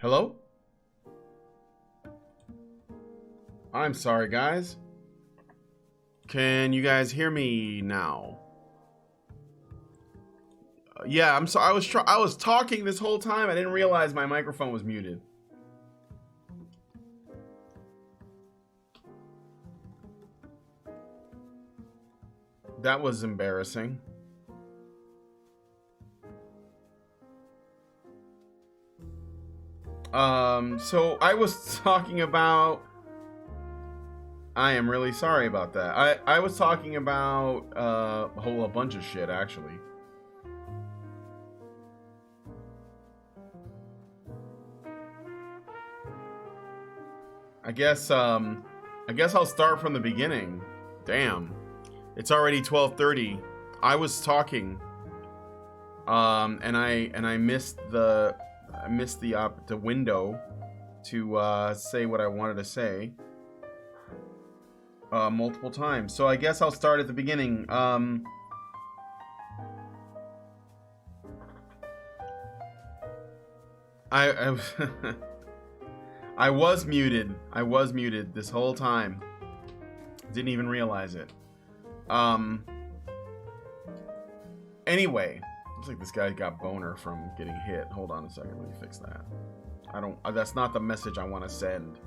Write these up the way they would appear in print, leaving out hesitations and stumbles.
Hello? I'm sorry, guys. Can you guys hear me now? Yeah, I'm sorry. I was talking this whole time. I didn't realize my microphone was muted. That was embarrassing. So I was talking about... I am really sorry about that. I was talking about a bunch of shit, actually. I guess I'll start from the beginning. Damn. It's already 12:30. I was talking, and I missed the window to say what I wanted to say multiple times. So I guess I'll start at the beginning. I I was muted. I was muted this whole time. Didn't even realize it. Anyway, looks like this guy got boner from getting hit. Hold on a second, let me fix that. That's not the message I want to send.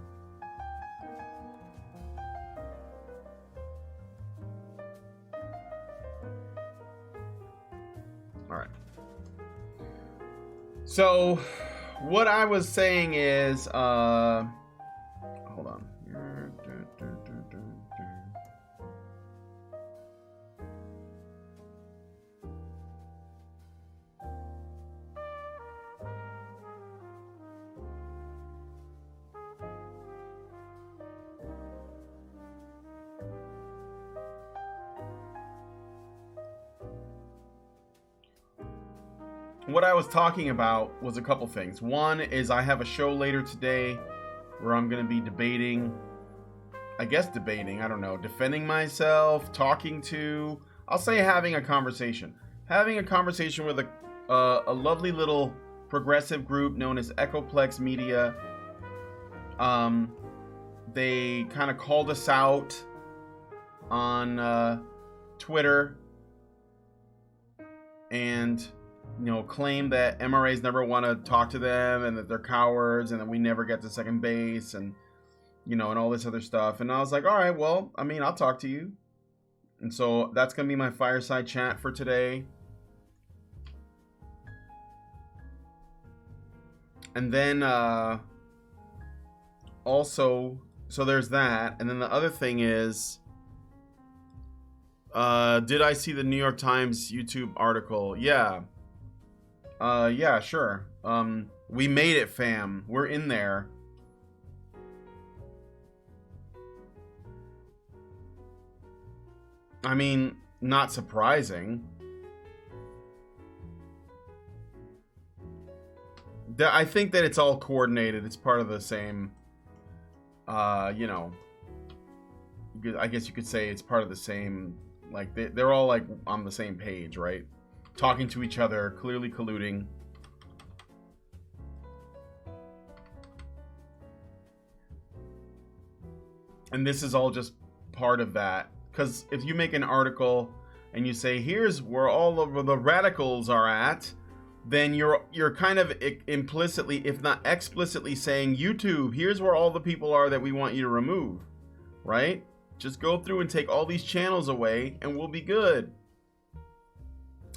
Alright. So, what I was saying is, hold on. What I was talking about was a couple things. One is I have a show later today where I'm going to be debating, I don't know, defending myself, talking to, I'll say having a conversation. Having a conversation with a lovely little progressive group known as Echoplex Media. They kind of called us out on Twitter and claim that MRAs never want to talk to them and that they're cowards and that we never get to second base and, and all this other stuff. And I was like, all right, well, I'll talk to you. And so that's going to be my fireside chat for today. And then also, so there's that. And then the other thing is, did I see the New York Times YouTube article? Yeah. Yeah, sure. We made it, fam. We're in there. Not surprising. I think that it's all coordinated. It's part of the same, I guess you could say it's part of the same, like, they're all, like, on the same page, right? Talking to each other, clearly colluding. And this is all just part of that. Because if you make an article and you say, here's where all of the radicals are at, then you're kind of implicitly, if not explicitly, saying, YouTube, here's where all the people are that we want you to remove. Right? Just go through and take all these channels away and we'll be good.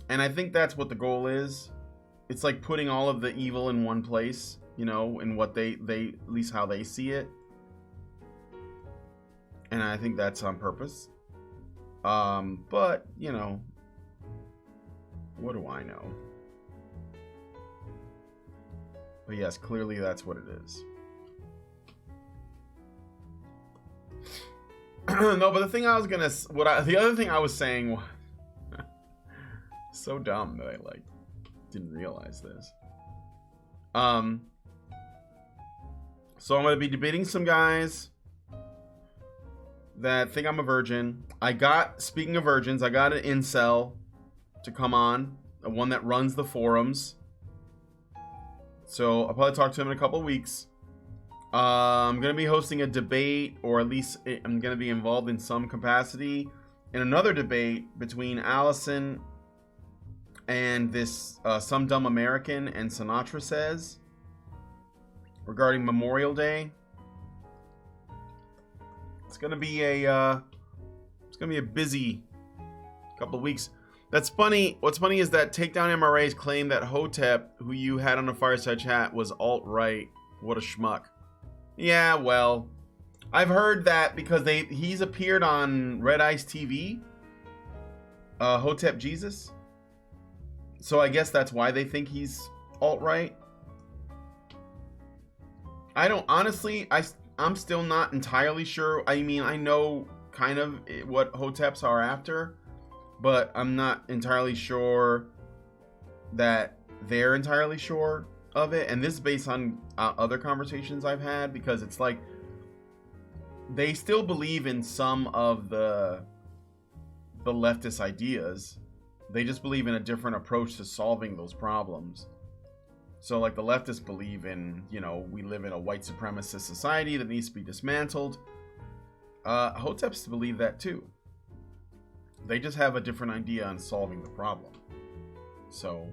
And I think that's what the goal is. It's like putting all of the evil in one place, in what they at least how they see it. And I think that's on purpose. But, what do I know? But yes, clearly that's what it is. No, but the thing I was gonna, the other thing I was saying was, so dumb that I didn't realize this. So I'm gonna be debating some guys that think I'm a virgin. Speaking of virgins, I got an incel to come on, one that runs the forums. So I'll probably talk to him in a couple weeks. I'm going to be hosting a debate, or at least I'm going to be involved in some capacity in another debate between Allison and this Some Dumb American and Sinatra Says regarding Memorial Day. It's going to be a busy couple of weeks. That's funny. What's funny is that Takedown MRA's claim that Hotep, who you had on a Fireside Chat, was alt-right. What a schmuck. Yeah, well, I've heard that because he's appeared on Red Ice TV, Hotep Jesus. So I guess that's why they think he's alt-right. I don't, honestly, I'm still not entirely sure. I mean, I know kind of what Hoteps are after, but I'm not entirely sure that they're entirely sure of it. And this is based on other conversations I've had, because it's like they still believe in some of the leftist ideas. They just believe in a different approach to solving those problems. So like the leftists believe in, you know, we live in a white supremacist society that needs to be dismantled. Hoteps believe that too. They just have a different idea on solving the problem. So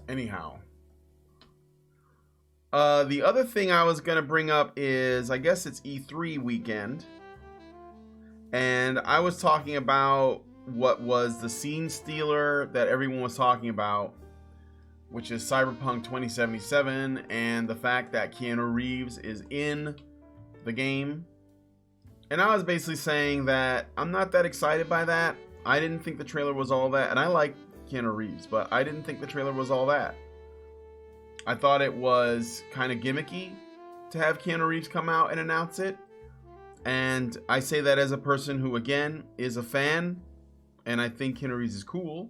anyhow, the other thing I was gonna bring up is, I guess it's E3 weekend, and I was talking about what was the scene stealer that everyone was talking about, which is Cyberpunk 2077, and the fact that Keanu Reeves is in the game. And I was basically saying that I'm not that excited by that. I didn't think the trailer was all that, and I like Keanu Reeves, but I didn't think the trailer was all that. I thought it was kind of gimmicky to have Keanu Reeves come out and announce it. And I say that as a person who, again, is a fan, and I think Keanu Reeves is cool.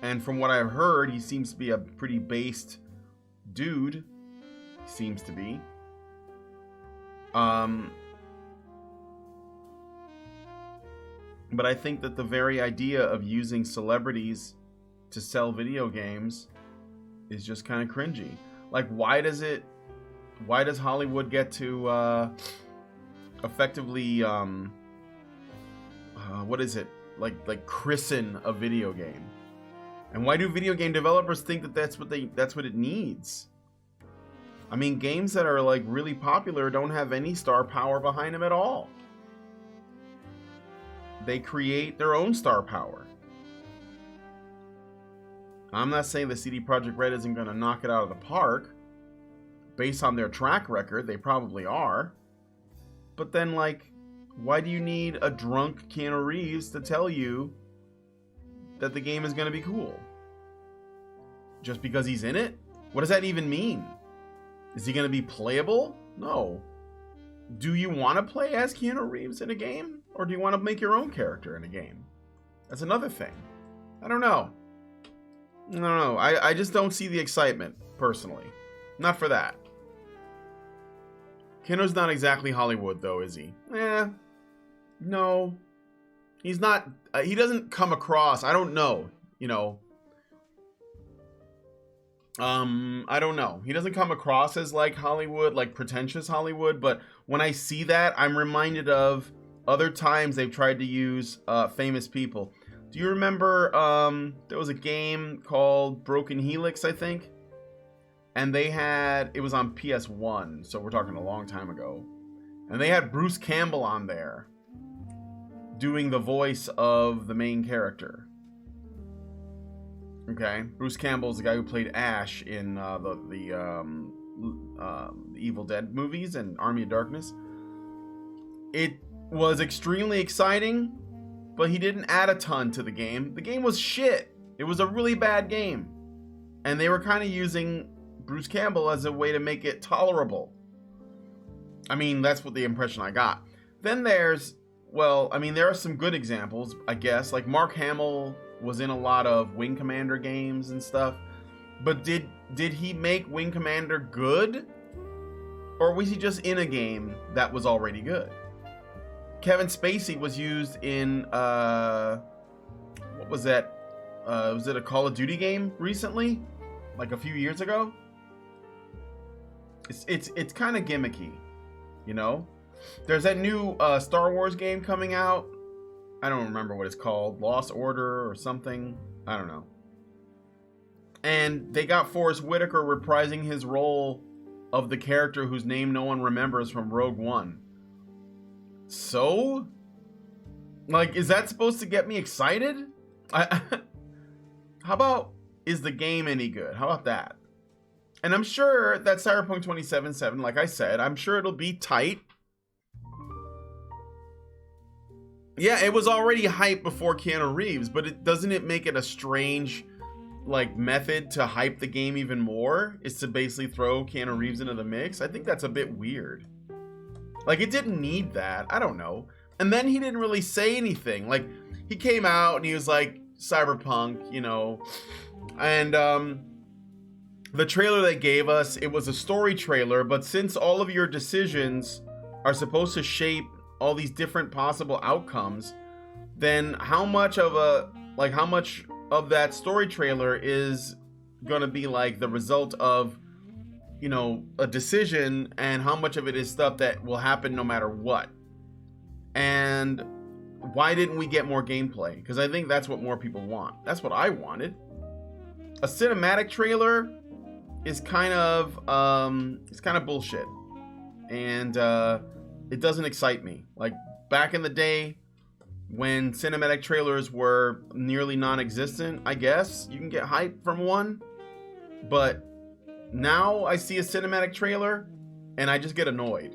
And from what I've heard, he seems to be a pretty based dude. He seems to be. But I think that the very idea of using celebrities to sell video games is just kind of cringy. Like, why does Hollywood get to effectively what is it? Like christen a video game? And why do video game developers think that that's what it needs? I mean, games that are like really popular don't have any star power behind them at all. They create their own star power. I'm not saying that CD Projekt Red isn't going to knock it out of the park. Based on their track record, they probably are. But then, like, why do you need a drunk Keanu Reeves to tell you that the game is going to be cool? Just because he's in it? What does that even mean? Is he going to be playable? No. Do you want to play as Keanu Reeves in a game? Or do you want to make your own character in a game? That's another thing. I don't know. I just don't see the excitement, personally. Not for that. Keanu's not exactly Hollywood, though, is he? No. He's not. He doesn't come across. I don't know. You know. I don't know. He doesn't come across as like Hollywood, like pretentious Hollywood. But when I see that, I'm reminded of other times they've tried to use famous people. Do you remember there was a game called Broken Helix, I think? And it was on PS1, so we're talking a long time ago. And they had Bruce Campbell on there doing the voice of the main character. Okay, Bruce Campbell's the guy who played Ash in the Evil Dead movies and Army of Darkness. It was extremely exciting, but he didn't add a ton to the game. The game was shit. It was a really bad game. And they were kind of using Bruce Campbell as a way to make it tolerable. I mean, that's what the impression I got. Then there are some good examples, I guess. Like Mark Hamill was in a lot of Wing Commander games and stuff. But did he make Wing Commander good? Or was he just in a game that was already good? Kevin Spacey was used in what was that? Was it a Call of Duty game recently? Like a few years ago? It's kind of gimmicky, you know? There's that new Star Wars game coming out. I don't remember what it's called. Lost Order or something. I don't know. And they got Forrest Whitaker reprising his role of the character whose name no one remembers from Rogue One. So? Like, is that supposed to get me excited? How about, is the game any good? How about that? And I'm sure that Cyberpunk 2077, like I said, I'm sure it'll be tight. Yeah, it was already hyped before Keanu Reeves, but doesn't it make it a strange, like, method to hype the game even more? Is to basically throw Keanu Reeves into the mix? I think that's a bit weird. Like, it didn't need that. I don't know. And then he didn't really say anything. Like, he came out and he was like, Cyberpunk, you know. And, the trailer they gave us, it was a story trailer, but since all of your decisions are supposed to shape all these different possible outcomes, then how much of that story trailer is gonna be like the result of, you know, a decision, and how much of it is stuff that will happen no matter what? And why didn't we get more gameplay? Because I think that's what more people want. That's what I wanted. A cinematic trailer is kind of bullshit, and it doesn't excite me. Like, back in the day when cinematic trailers were nearly non-existent, I guess you can get hype from one, but now I see a cinematic trailer and I just get annoyed.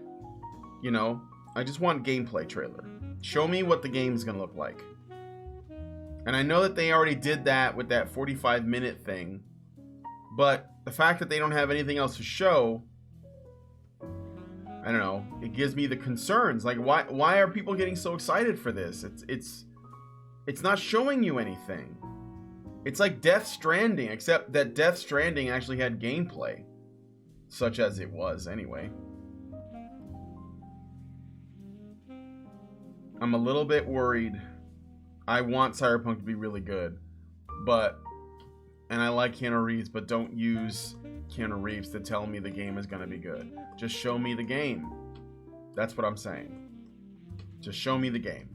You know, I just want gameplay trailer. Show me what the game's gonna look like. And I know that they already did that with that 45-minute thing, but the fact that they don't have anything else to show, I don't know, it gives me the concerns. Like, why are people getting so excited for this? It's not showing you anything. It's like Death Stranding, except that Death Stranding actually had gameplay, such as it was anyway. I'm a little bit worried. I want Cyberpunk to be really good, and I like Keanu Reeves, but don't use Keanu Reeves to tell me the game is going to be good. Just show me the game. That's what I'm saying. Just show me the game.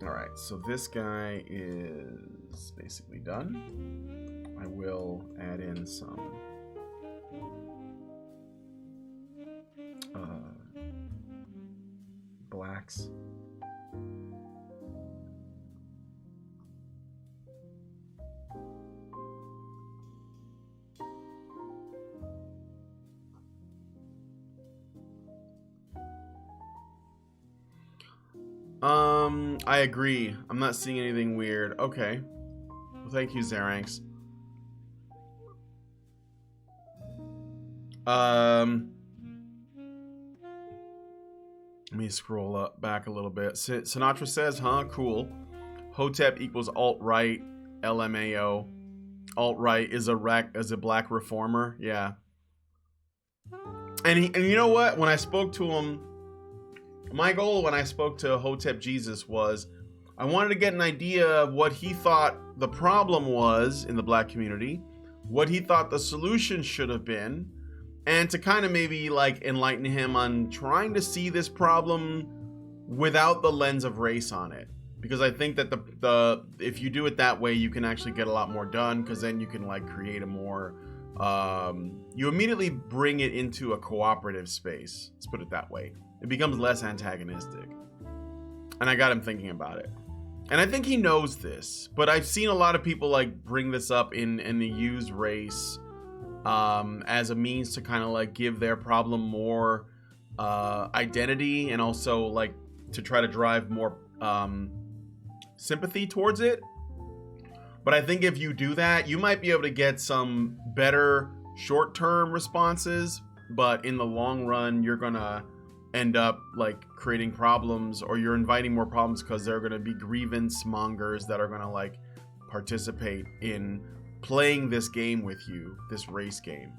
Alright, so this guy is basically done. I will add in some blacks. I agree. I'm not seeing anything weird. Okay. Well, thank you, Zaranx. Let me scroll up back a little bit. Sinatra says, huh? Cool. Hotep equals alt-right, LMAO. Alt-right is a black reformer. Yeah. And you know what? When I spoke to him, my goal when I spoke to Hotep Jesus was I wanted to get an idea of what he thought the problem was in the black community, what he thought the solution should have been, and to kind of maybe like enlighten him on trying to see this problem without the lens of race on it. Because I think that the if you do it that way, you can actually get a lot more done, because then you can like create a more you immediately bring it into a cooperative space. Let's put it that way. It becomes less antagonistic. And I got him thinking about it. And I think he knows this, but I've seen a lot of people like bring this up in the use race as a means to kind of like give their problem more identity, and also like to try to drive more sympathy towards it. But I think if you do that, you might be able to get some better short-term responses, but in the long run, you're gonna end up like creating problems, or you're inviting more problems, because there are going to be grievance mongers that are going to like participate in playing this game with you, this race game,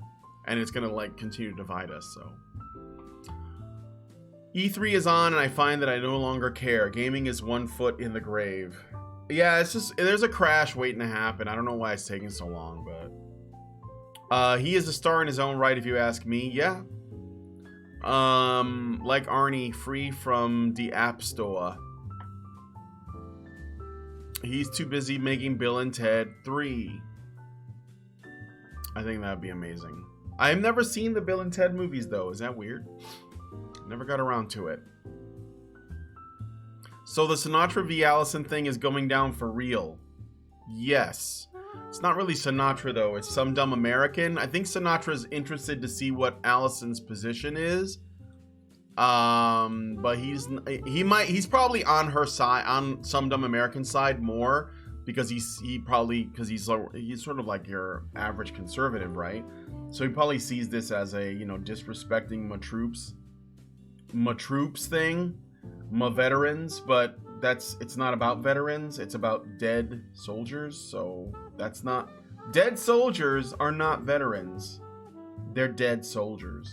and it's going to like continue to divide us. So E3 is on and I find that I no longer care. Gaming is 1 foot in the grave. Yeah, it's just, there's a crash waiting to happen. I don't know why it's taking so long, but he is a star in his own right, if you ask me. Yeah. Like Arnie, free from the App Store. He's too busy making Bill and Ted 3. I think that'd be amazing. I've never seen the Bill and Ted movies, though. Is that weird? Never got around to it. So the Sinatra v. Allison thing is going down for real. Yes. It's not really Sinatra, though. It's some dumb American. I think Sinatra's interested to see what Allison's position is. But he's probably on her side, on some dumb American side more, because he's sort of like your average conservative, right? So he probably sees this as a, you know, disrespecting my troops thing, my veterans, but it's not about veterans, it's about dead soldiers. So that's not, dead soldiers are not veterans, they're dead soldiers.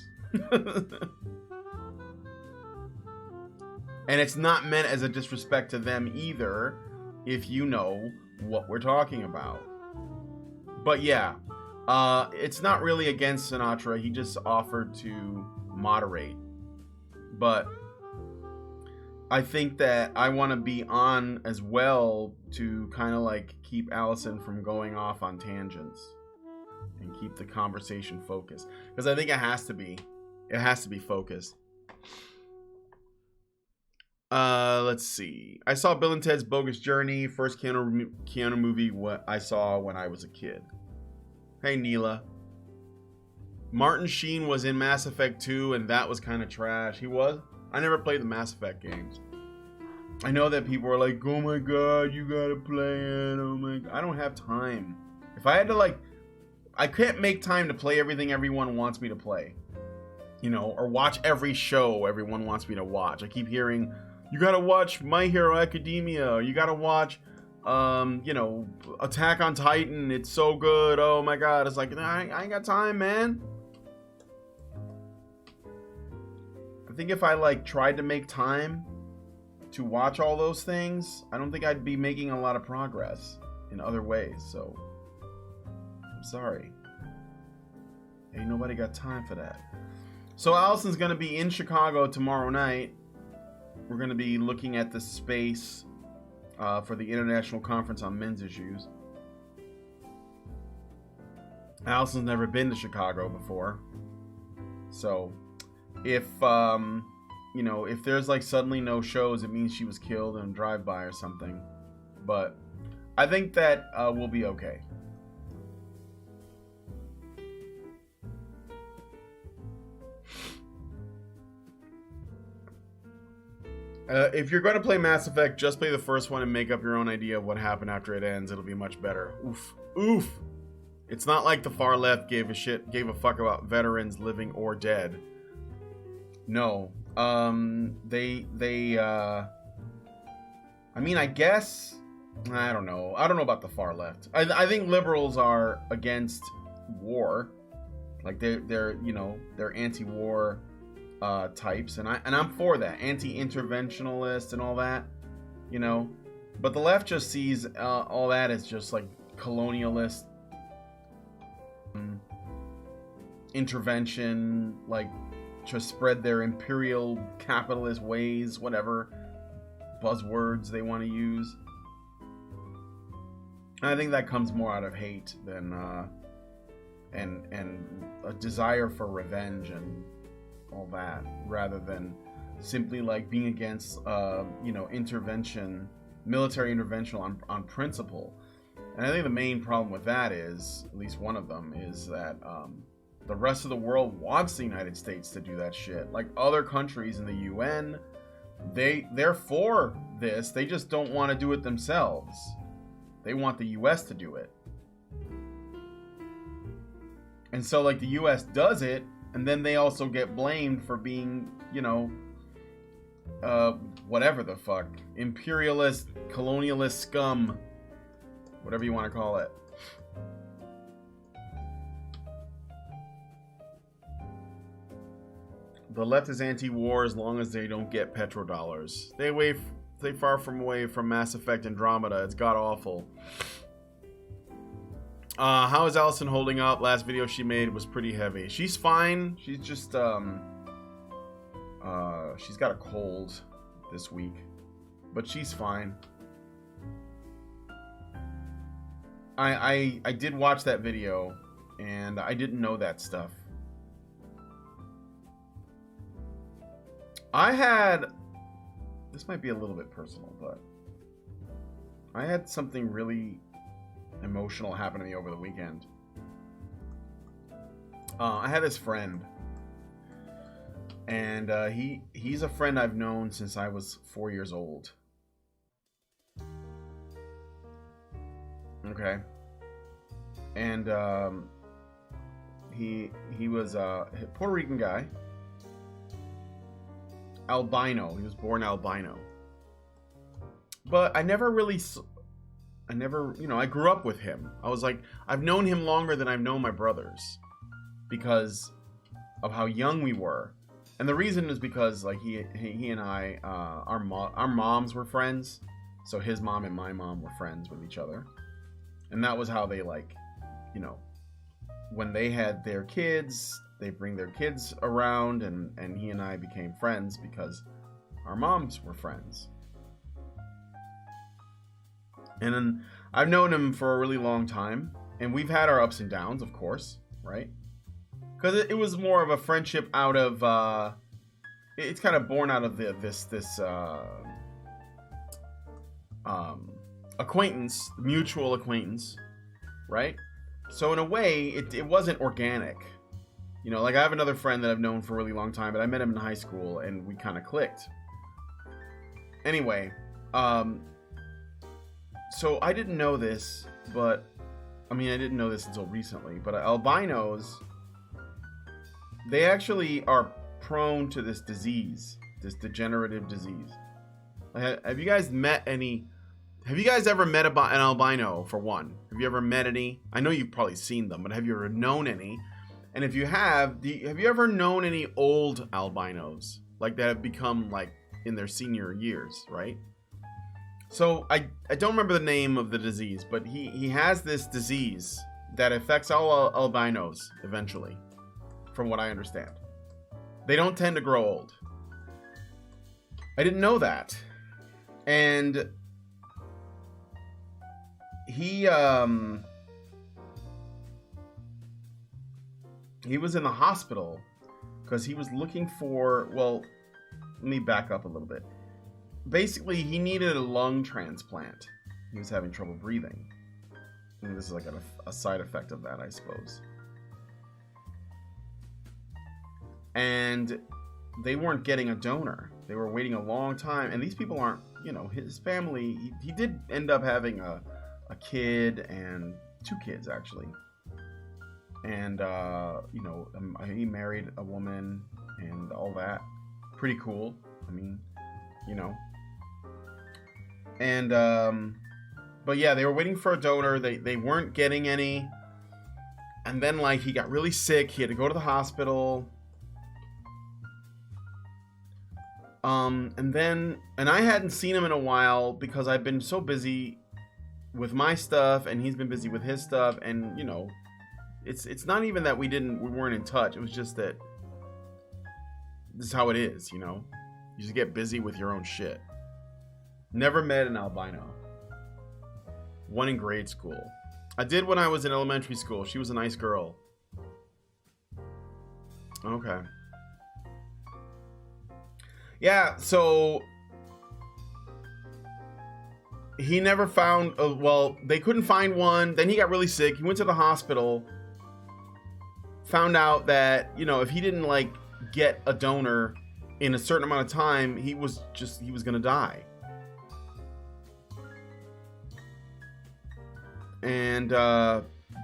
And it's not meant as a disrespect to them either, if you know what we're talking about. But yeah, it's not really against Sinatra. He just offered to moderate. But I think that I want to be on as well to kind of like keep Allison from going off on tangents and keep the conversation focused. Because I think it has to be. It has to be focused. Let's see. I saw Bill and Ted's Bogus Journey, first Keanu movie I saw when I was a kid. Hey, Neela. Martin Sheen was in Mass Effect 2, and that was kind of trash. He was? I never played the Mass Effect games. I know that people are like, oh my god, you gotta play it. Oh my god. I don't have time. If I had to, like, I can't make time to play everything everyone wants me to play. You know, or watch every show everyone wants me to watch. I keep hearing, you gotta watch My Hero Academia. You gotta watch, you know, Attack on Titan. It's so good. Oh my god. It's like, I ain't got time, man. I think if I, like, tried to make time to watch all those things, I don't think I'd be making a lot of progress in other ways. So, I'm sorry. Ain't nobody got time for that. So Allison's going to be in Chicago tomorrow night. We're going to be looking at the space for the International Conference on Men's Issues. Allison's never been to Chicago before. So if, you know, if there's like suddenly no shows, it means she was killed in a drive-by or something. But I think that we'll be okay. If you're going to play Mass Effect, just play the first one and make up your own idea of what happened after it ends. It'll be much better. Oof. Oof. It's not like the far left gave a fuck about veterans living or dead. No. I mean, I guess, I don't know. I don't know about the far left. I think liberals are against war. Like they're you know, they're anti-war types, and I'm for that, anti-interventionalist and all that, you know. But the left just sees all that as just like colonialist intervention, like to spread their imperial capitalist ways, whatever buzzwords they want to use. And I think that comes more out of hate than and a desire for revenge and all that, rather than simply like being against you know, intervention, military intervention on principle. And I think the main problem with that is, at least one of them, is that the rest of the world wants the United States to do that shit. Like other countries in the UN, they're for this, they just don't want to do it themselves. They want the US to do it. And so like the US does it, and then they also get blamed for being, you know, whatever the fuck, imperialist, colonialist scum, whatever you want to call it. The left is anti-war as long as they don't get petrodollars. They far from away from Mass Effect Andromeda. It's god awful. How is Allison holding up? Last video she made was pretty heavy. She's fine. She's just she's got a cold this week, but she's fine. I did watch that video, and I didn't know that stuff. This might be a little bit personal, but I had something really emotional happen to me over the weekend. I had this friend, and he's a friend I've known since I was 4 years old. Okay. And he was a Puerto Rican guy. Albino. He was born albino. But I never, I grew up with him. I was like, I've known him longer than I've known my brothers because of how young we were. And the reason is because like he and I, our moms were friends. So his mom and my mom were friends with each other. And that was how they when they had their kids, they bring their kids around, and he and I became friends because our moms were friends. And then I've known him for a really long time, and we've had our ups and downs, of course, right? Because it was more of a friendship out of, it's kind of born out of this acquaintance, mutual acquaintance, right? So in a way, it wasn't organic. Like I have another friend that I've known for a really long time, but I met him in high school and we kind of clicked. Anyway, so I didn't know this, but I didn't know this until recently, but albinos, they actually are prone to this disease, this degenerative disease. Have you guys ever met an albino, for one? Have you ever met any? I know you've probably seen them, but have you ever known any? And if you have you ever known any old albinos? Like that have become like in their senior years, right? So I don't remember the name of the disease, but he has this disease that affects all albinos eventually, from what I understand. They don't tend to grow old. I didn't know that. And he was in the hospital because he was looking for, well, let me back up a little bit. Basically, he needed a lung transplant. He was having trouble breathing. And this is like a side effect of that, I suppose. And they weren't getting a donor. They were waiting a long time. And these people aren't, his family, he did end up having a kid and 2 kids, actually. And, he married a woman and all that. Pretty cool. And, but yeah, they were waiting for a donor. They weren't getting any. And then, like, he got really sick. He had to go to the hospital. And I hadn't seen him in a while because I've been so busy with my stuff and he's been busy with his stuff. And, it's not even that we weren't in touch. It was just that this is how it is, You just get busy with your own shit. Never met an albino. One in grade school. I did when I was in elementary school. She was a nice girl. Okay. Yeah, so he never found, they couldn't find one. Then he got really sick. He went to the hospital. Found out that, if he didn't get a donor in a certain amount of time, he was going to die. And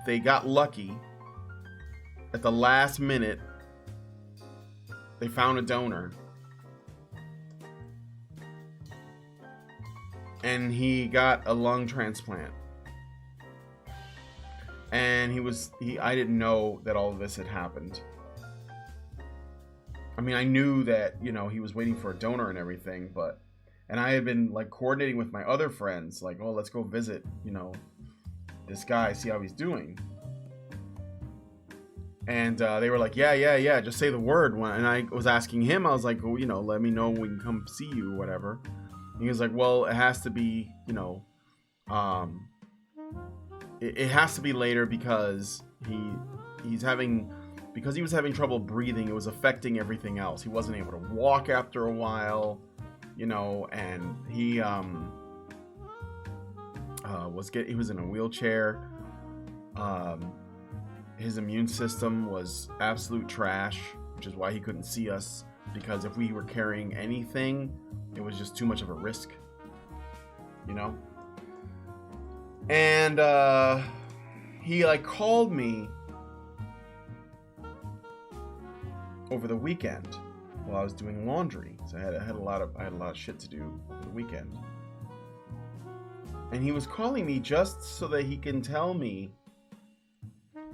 they got lucky. At the last minute, they found a donor. And he got a lung transplant. And I didn't know that all of this had happened. I mean, I knew that, you know, he was waiting for a donor and everything, and I had been like coordinating with my other friends, like, oh, let's go visit, you know, this guy, see how he's doing. And they were like, yeah, just say the word. And I was asking him, I was like, well, you know, let me know when we can come see you or whatever. And he was like, well, it has to be, you know, it has to be later because he was having trouble breathing. It was affecting everything else. He wasn't able to walk after a while, you know, and he was in a wheelchair. His immune system was absolute trash, which is why he couldn't see us, because if we were carrying anything, it was just too much of a risk, you know? And he like called me over the weekend while I was doing laundry. So I had a lot of shit to do over the weekend. And he was calling me just so that he can tell me,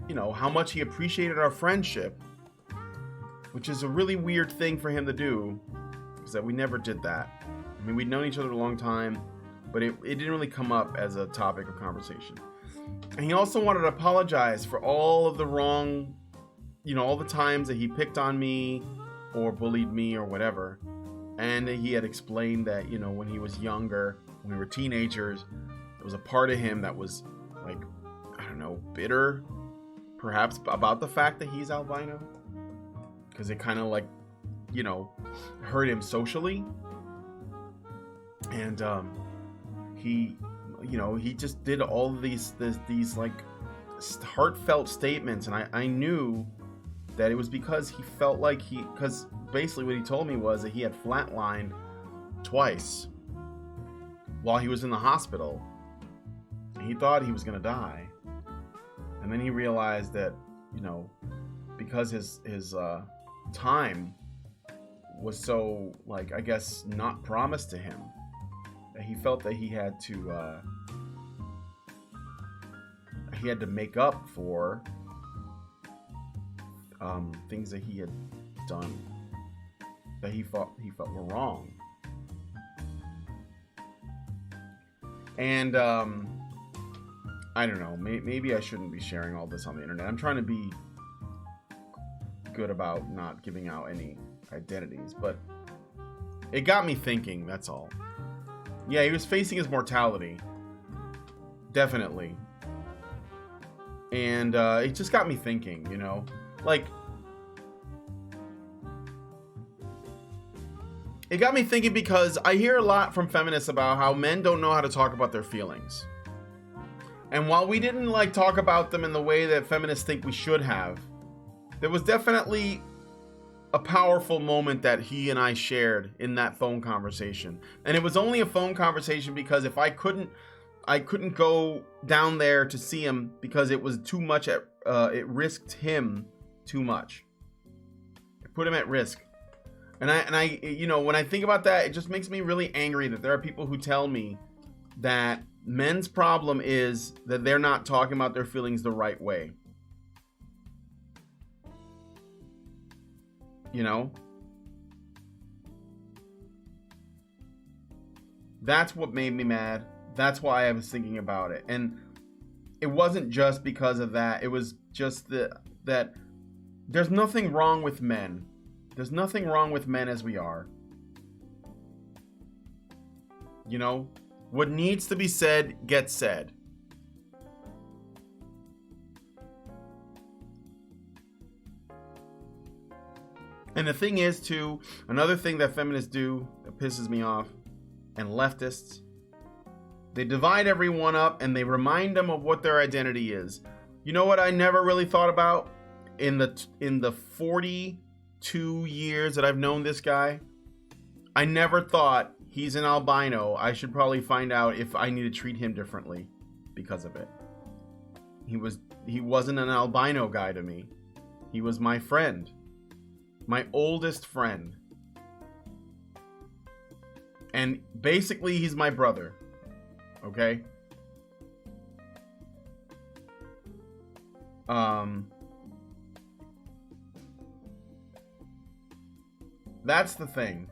you know, how much he appreciated our friendship, which is a really weird thing for him to do, because that we never did that. I mean, we'd known each other a long time, but it didn't really come up as a topic of conversation. And he also wanted to apologize for all of the wrong, you know, all the times that he picked on me or bullied me or whatever. And he had explained that, you know, when he was younger, when we were teenagers, there was a part of him that was like, I don't know, bitter, perhaps, about the fact that he's albino, because it kind of like, you know, hurt him socially. And he, you know, he just did all of these like heartfelt statements, and I knew that it was because he felt like because basically what he told me was that he had flatlined twice while he was in the hospital. He thought he was gonna die. And then he realized that, you know, because his time was so, like, I guess, not promised to him, that he felt that he had to make up for things that he had done that he felt were wrong. And I don't know, maybe I shouldn't be sharing all this on the internet. I'm trying to be good about not giving out any identities, but it got me thinking, that's all. Yeah, he was facing his mortality. Definitely. And it just got me thinking, you know? Like, it got me thinking because I hear a lot from feminists about how men don't know how to talk about their feelings. And while we didn't like talk about them in the way that feminists think we should have, there was definitely a powerful moment that he and I shared in that phone conversation. And it was only a phone conversation because if I couldn't go down there to see him because it was too much it risked him too much. It put him at risk. And I you know, when I think about that, it just makes me really angry that there are people who tell me that men's problem is that they're not talking about their feelings the right way. You know? That's what made me mad. That's why I was thinking about it. And it wasn't just because of that. It was just that there's nothing wrong with men. There's nothing wrong with men as we are. You know? What needs to be said gets said. And the thing is, too, another thing that feminists do that pisses me off, and leftists, they divide everyone up and they remind them of what their identity is. You know what I never really thought about in the 42 years that I've known this guy? I never thought he's an albino. I should probably find out if I need to treat him differently because of it. He wasn't an albino guy to me. He was my friend. My oldest friend. And basically he's my brother. Okay? That's the thing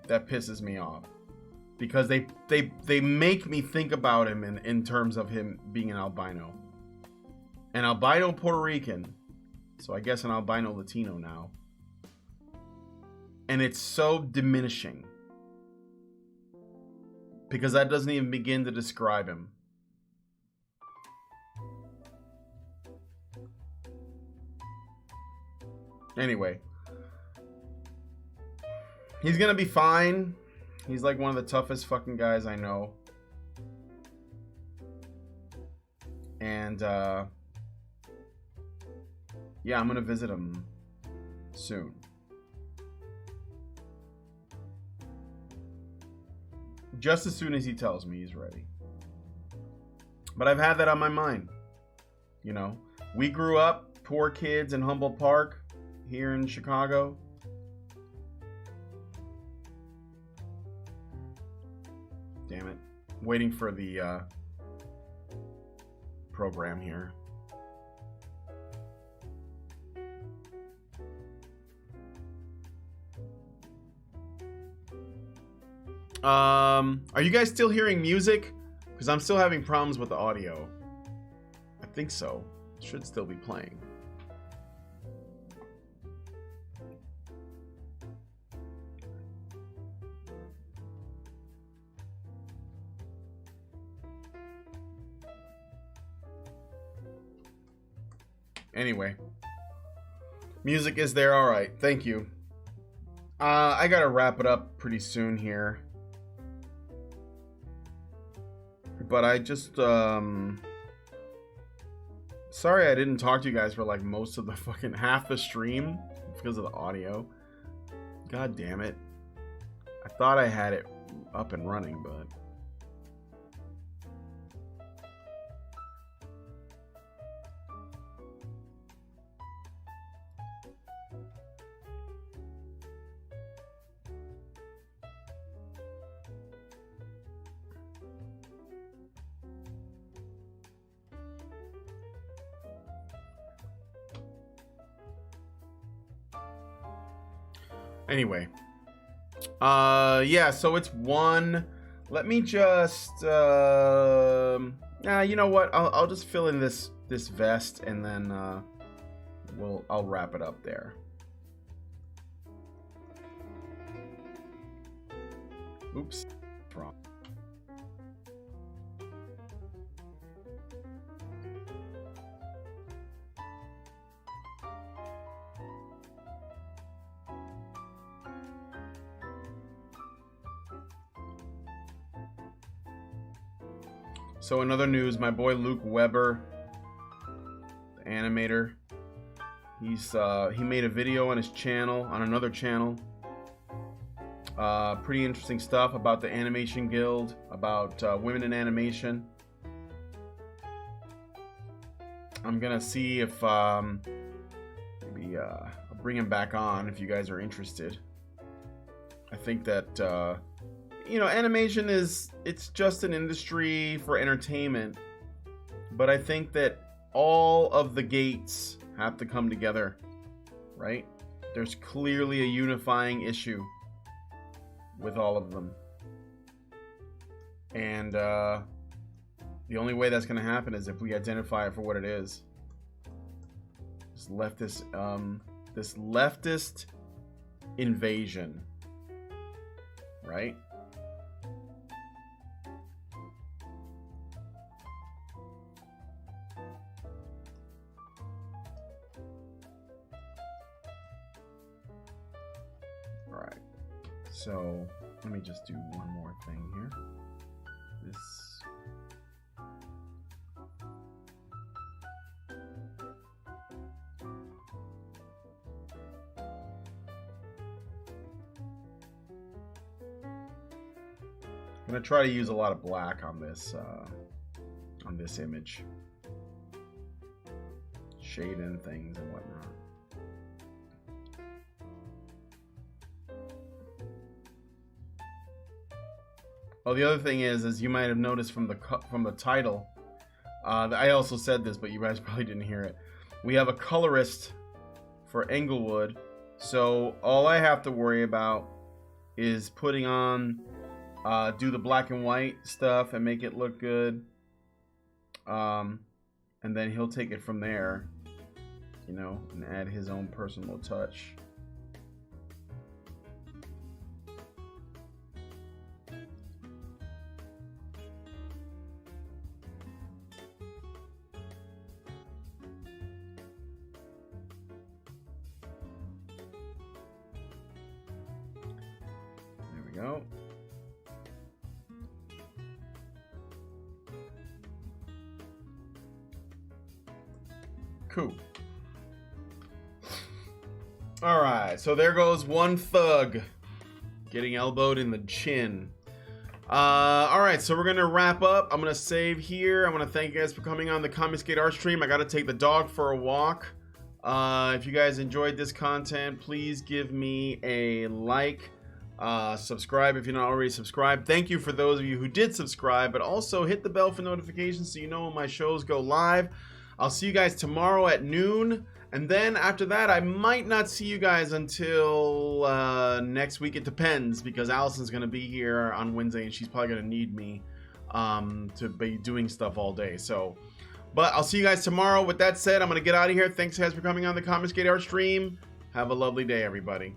that pisses me off. Because they make me think about him in terms of him being an albino. An albino Puerto Rican. So I guess an albino Latino now. And it's so diminishing. Because that doesn't even begin to describe him. Anyway. He's gonna be fine. He's like one of the toughest fucking guys I know. And, yeah, I'm gonna visit him soon. Just as soon as he tells me he's ready. But I've had that on my mind. You know, we grew up poor kids in Humboldt Park here in Chicago. Damn it. Waiting for the program here. Are you guys still hearing music? Because I'm still having problems with the audio. I think so. It should still be playing. Anyway. Music is there. All right. Thank you. I gotta wrap it up pretty soon here. But I just, sorry I didn't talk to you guys for like most of the fucking half the stream because of the audio. God damn it. I thought I had it up and running, but... Anyway, yeah, so it's 1. Let me just, you know what? I'll just fill in this vest and then I'll wrap it up there. Oops, wrong. So in other news, my boy Luke Weber, the animator, he made a video on his channel, on another channel. Pretty interesting stuff about the Animation Guild, about women in animation. I'm gonna see if maybe I'll bring him back on if you guys are interested. I think that you know, animation it's just an industry for entertainment, but I think that all of the gates have to come together, right? There's clearly a unifying issue with all of them, and the only way that's going to happen is if we identify it for what it is. This leftist invasion, right? So let me just do one more thing here. This. I'm gonna try to use a lot of black on this image, shade in things and whatnot. Oh, the other thing is, as you might have noticed from the title, I also said this, but you guys probably didn't hear it. We have a colorist for Englewood So all I have to worry about is putting on, do the black and white stuff and make it look good. And then he'll take it from there, you know, and add his own personal touch. Go. Cool. All right, so there goes one thug getting elbowed in the chin. All right, so we're gonna wrap up. I'm gonna save here. I want to thank you guys for coming on the Comicsgate art stream. I gotta take the dog for a walk. If you guys enjoyed this content, please give me a like. Subscribe if you're not already subscribed. Thank you for those of you who did subscribe, but also hit the bell for notifications so you know when my shows go live. I'll see you guys tomorrow at noon, and then after that I might not see you guys until next week. It depends, because Allison's gonna be here on Wednesday and she's probably gonna need me to be doing stuff all day. So, but I'll see you guys tomorrow. With that said, I'm gonna get out of here. Thanks guys for coming on the Comicsgate art stream. Have a lovely day, everybody.